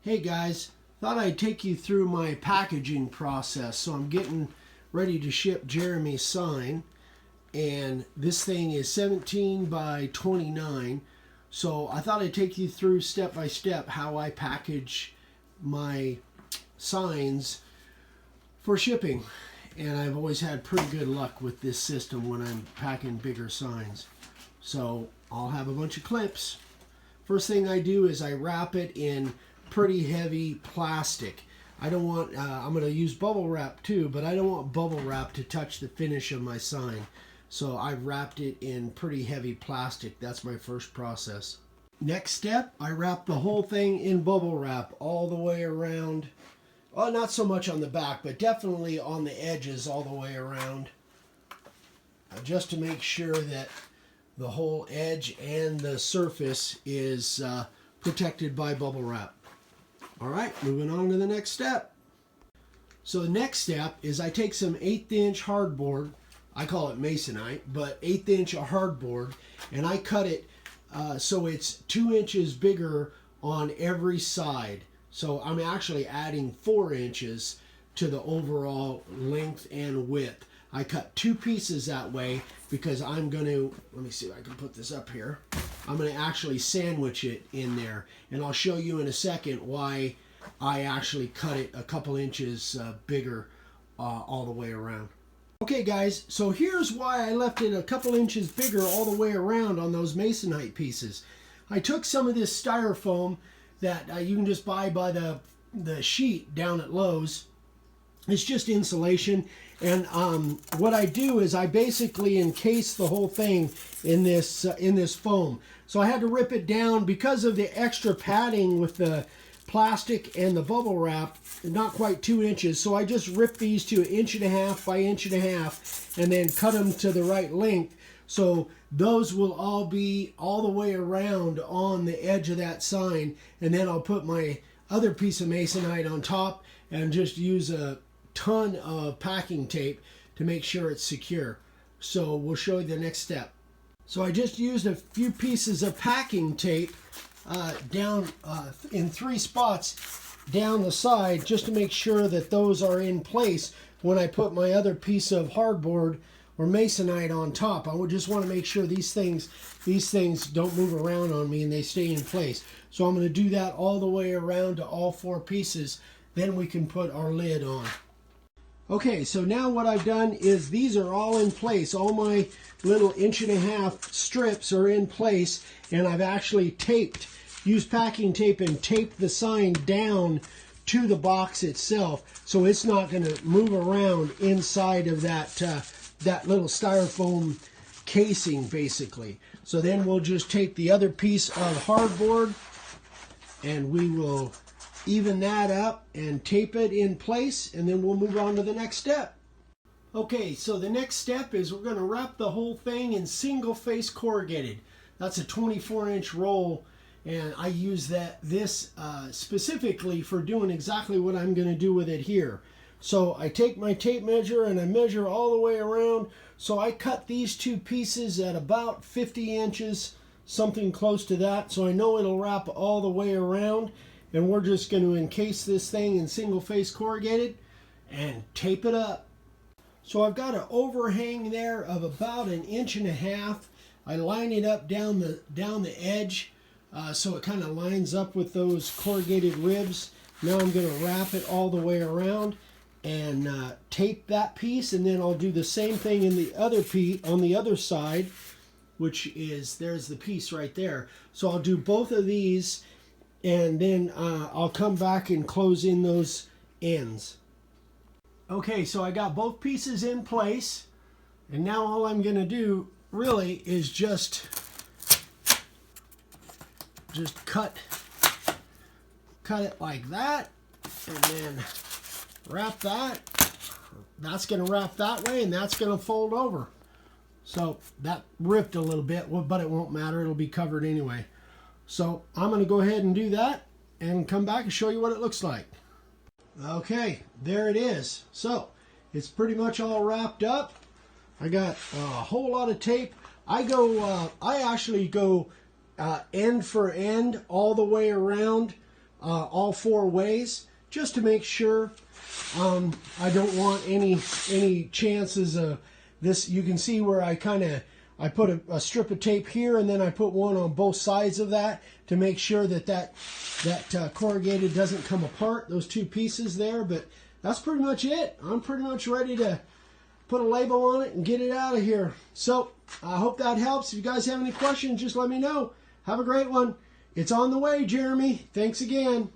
Hey guys, thought I'd take you through my packaging process. So I'm getting ready to ship Jeremy's sign, and this thing is 17 by 29. So I thought I'd take you through step by step how I package my signs for shipping. And I've always had pretty good luck with this system when I'm packing bigger signs. So I'll have a bunch of clips. First thing I do is I wrap it in pretty heavy plastic. I don't want, I'm going to use bubble wrap too, but I don't want bubble wrap to touch the finish of my sign. So I've wrapped it in pretty heavy plastic. That's my first process. Next step, I wrap the whole thing in bubble wrap all the way around. Well, not so much on the back, but definitely on the edges all the way around. Just to make sure that the whole edge and the surface is protected by bubble wrap. All right, moving on to the next step. So the next step is I take some 1/8 inch hardboard. I call it masonite, but 1/8 inch hardboard, and I cut it so it's 2 inches bigger on every side. So I'm actually adding 4 inches to the overall length and width. I cut 2 pieces that way because I'm going to, let me see if I can put this up here. I'm going to actually sandwich it in there, and I'll show you in a second why I actually cut it a couple inches bigger all the way around. Okay guys, so here's why I left it a couple inches bigger all the way around on those masonite pieces. I took some of this styrofoam that you can just buy by the sheet down at Lowe's. It's just insulation, and what I do is I basically encase the whole thing in this foam. So I had to rip it down because of the extra padding with the plastic and the bubble wrap, not quite 2 inches. So I just ripped these to 1.5 inches by 1.5 inches and then cut them to the right length. So those will all be all the way around on the edge of that sign, and then I'll put my other piece of masonite on top and just use a ton of packing tape to make sure it's secure. So we'll show you the next step. So I just used a few pieces of packing tape down in 3 spots down the side, just to make sure that those are in place when I put my other piece of hardboard or masonite on top. I would just want to make sure these things don't move around on me and they stay in place. So I'm going to do that all the way around to all 4 pieces. Then we can put our lid on. Okay, so now what I've done is these are all in place. All my little 1.5 inch strips are in place, and I've actually used packing tape and taped the sign down to the box itself, so it's not going to move around inside of that little styrofoam casing, basically. So then we'll just take the other piece of hardboard and we will even that up and tape it in place, and then we'll move on to the next step. Okay, so the next step is we're going to wrap the whole thing in single face corrugated. That's a 24-inch roll, and I use this specifically for doing exactly what I'm going to do with it here. So I take my tape measure and I measure all the way around. So I cut these 2 pieces at about 50 inches, something close to that, so I know it'll wrap all the way around. And we're just going to encase this thing in single face corrugated and tape it up. So I've got an overhang there of about 1.5 inches. I line it up down the edge so it kind of lines up with those corrugated ribs. Now I'm going to wrap it all the way around and tape that piece, and then I'll do the same thing in the other piece on the other side, which is, there's the piece right there. So I'll do both of these, and then I'll come back and close in those ends. Okay, so I got both pieces in place, and now all I'm going to do really is just cut it like that, and then wrap that. That's going to wrap that way, and that's going to fold over. So that ripped a little bit, but it won't matter. It'll be covered anyway. So I'm going to go ahead and do that and come back and show you what it looks like. Okay, there it is. So it's pretty much all wrapped up. I got a whole lot of tape. I actually go end for end all the way around all 4 ways, just to make sure. I don't want any chances of this. You can see where I put a strip of tape here, and then I put one on both sides of that to make sure that corrugated doesn't come apart, those 2 pieces there. But that's pretty much it. I'm pretty much ready to put a label on it and get it out of here. So I hope that helps. If you guys have any questions, just let me know. Have a great one. It's on the way, Jeremy. Thanks again.